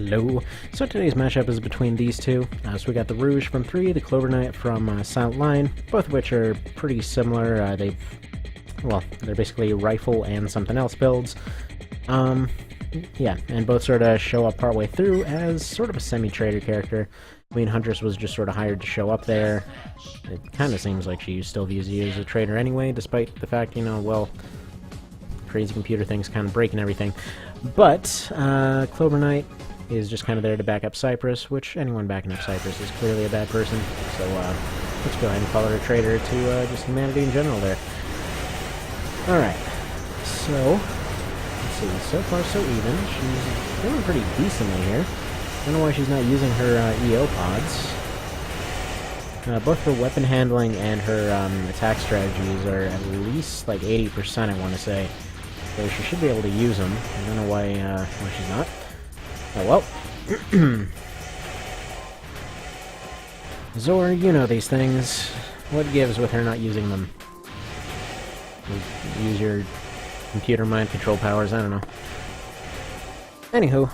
Hello. So today's matchup is between these two. So we got the Rouge from 3, the Clover Knight from Silent Line, both of which are pretty similar. They're basically rifle and something else builds. Yeah, and both sort of show up partway through as sort of a semi-trader character. I mean, Huntress was just sort of hired to show up there. It kind of seems like she still views you as a trader anyway, despite the fact, crazy computer things kind of breaking everything. But Clover Knight is just kind of there to back up Cypress, which anyone backing up Cypress is clearly a bad person. So let's go ahead and call her a traitor to just humanity in general there. Alright, so let's see, so far so even. She's doing pretty decently here. I don't know why she's not using her EO pods. Both her weapon handling and her attack strategies are at least like 80%, I want to say. So she should be able to use them. I don't know why she's not. Oh well. Zor, you know these things. What gives with her not using them? Use your computer mind control powers, I don't know. Anywho,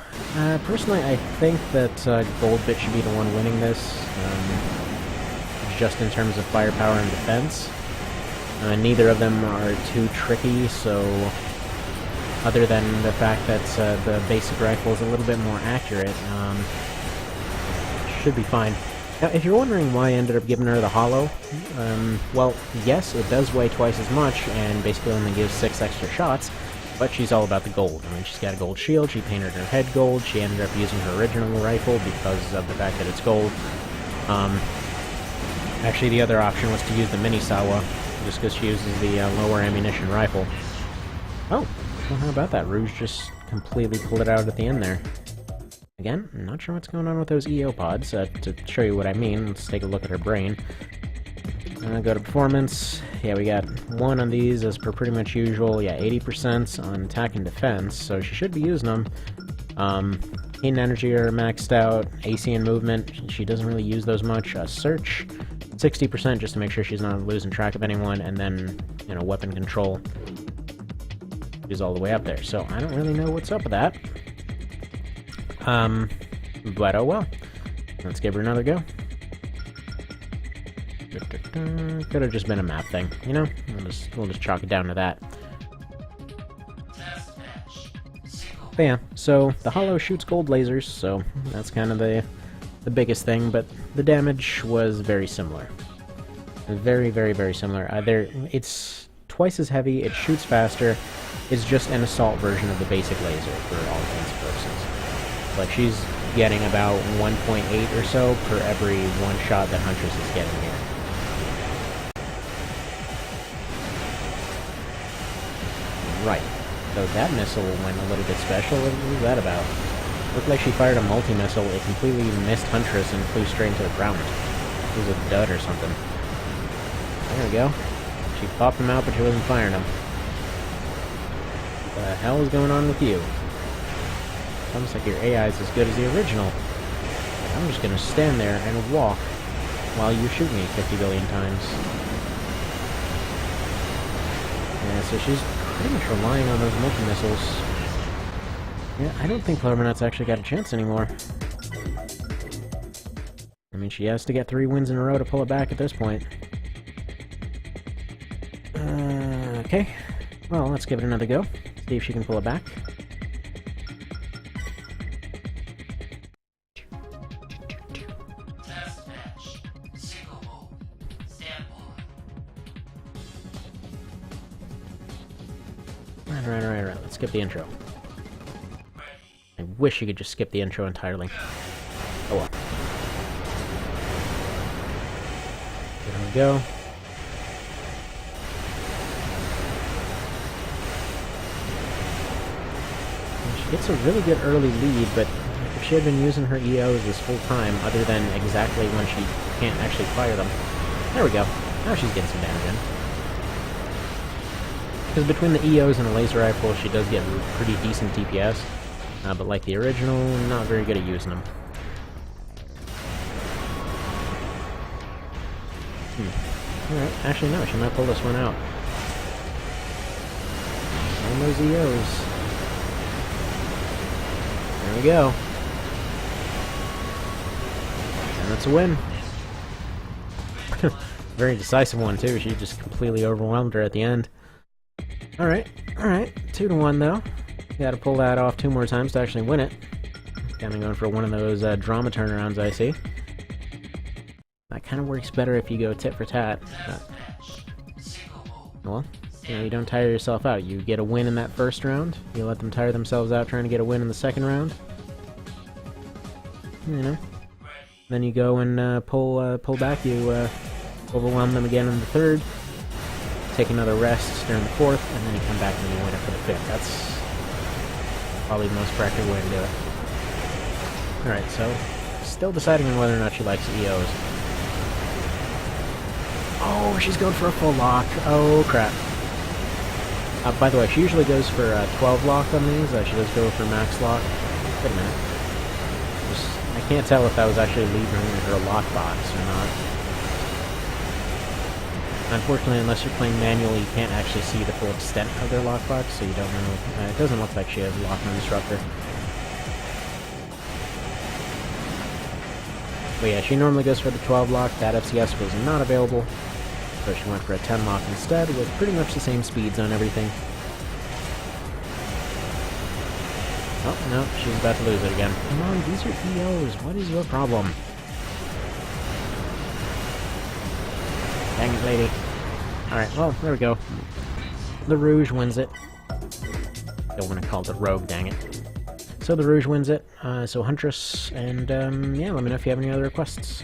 personally I think that Goldbit should be the one winning this, just in terms of firepower and defense. Neither of them are too tricky, so other than the fact that the basic rifle is a little bit more accurate, should be fine. Now, if you're wondering why I ended up giving her the Hollow, well, yes, it does weigh twice as much, and basically only gives 6 extra shots, but she's all about the gold. I mean, she's got a gold shield, she painted her head gold, she ended up using her original rifle because of the fact that it's gold. Actually, the other option was to use the Mini Sawa, just because she uses the lower ammunition rifle. Oh, well, how about that? Rouge just completely pulled it out at the end there. Again, I'm not sure what's going on with those EO pods. To show you what I mean, let's take a look at her brain. Go to performance. Yeah, we got 1 on these as per pretty much usual. Yeah, 80% on attack and defense, so she should be using them. Heat and energy are maxed out. AC and movement, she doesn't really use those much. Search, 60% just to make sure she's not losing track of anyone, and then, weapon control is all the way up there. So I don't really know what's up with that. But oh well. Let's give her another go. Could have just been a map thing, We'll just chalk it down to that. But yeah, so the Hollow shoots gold lasers, so that's kind of the biggest thing, but the damage was very similar. Very, very, very similar. It's twice as heavy, it shoots faster, it's just an assault version of the basic laser for all intents and purposes. Like, she's getting about 1.8 or so per every 1 shot that Huntress is getting here. Right. So that missile went a little bit special. What was that about? Looked like she fired a multi-missile, it completely missed Huntress and flew straight into the ground. It was a dud or something. There we go. She popped him out, but she wasn't firing him. What the hell is going on with you? Almost like your AI is as good as the original. I'm just gonna stand there and walk while you shoot me 50 billion times. Yeah, so she's pretty much relying on those multi-missiles. Yeah, I don't think Clover Knight's actually got a chance anymore. I mean, she has to get 3 wins in a row to pull it back at this point. Okay. Well, let's give it another go. See if she can pull it back. Right. Let's skip the intro. I wish you could just skip the intro entirely. Oh well. There we go. And she gets a really good early lead, but if she had been using her EOs this whole time, other than exactly when she can't actually fire them. There we go. Now she's getting some damage in. Because between the EOs and the laser rifle, she does get pretty decent DPS, but like the original, not very good at using them. Alright, actually no, she might pull this one out. And those EOs. There we go. that's a win. Very decisive one, too. She just completely overwhelmed her at the end. Alright, 2-1 though. Gotta pull that off 2 more times to actually win it. Kinda going for one of those drama turnarounds, I see. That kinda works better if you go tit for tat. Well, you know, you don't tire yourself out. You get a win in that first round, you let them tire themselves out trying to get a win in the second round. You know. Then you go and pull back, you overwhelm them again in the third, take another rest during the fourth, and then you come back and you win it for the fifth. That's probably the most practical way to do it. Alright, so still deciding on whether or not she likes EOs. Oh, she's going for a full lock. Oh, crap. By the way, she usually goes for 12 lock on these. She does go for max lock. Wait a minute. I can't tell if that was actually leaving her lockbox or not. Unfortunately, unless you're playing manually, you can't actually see the full extent of their lockbox, so you don't know. It doesn't look like she has lock on Disruptor. But yeah, she normally goes for the 12 lock. That FCS was not available, so she went for a 10 lock instead, with pretty much the same speeds on everything. Oh, no, she's about to lose it again. Come on, these are EOs. What is your problem? Dang it, lady. Alright, well, there we go. The Rouge wins it. Don't want to call it the Rogue, dang it. So the Rouge wins it. So Huntress, and yeah, let me know if you have any other requests.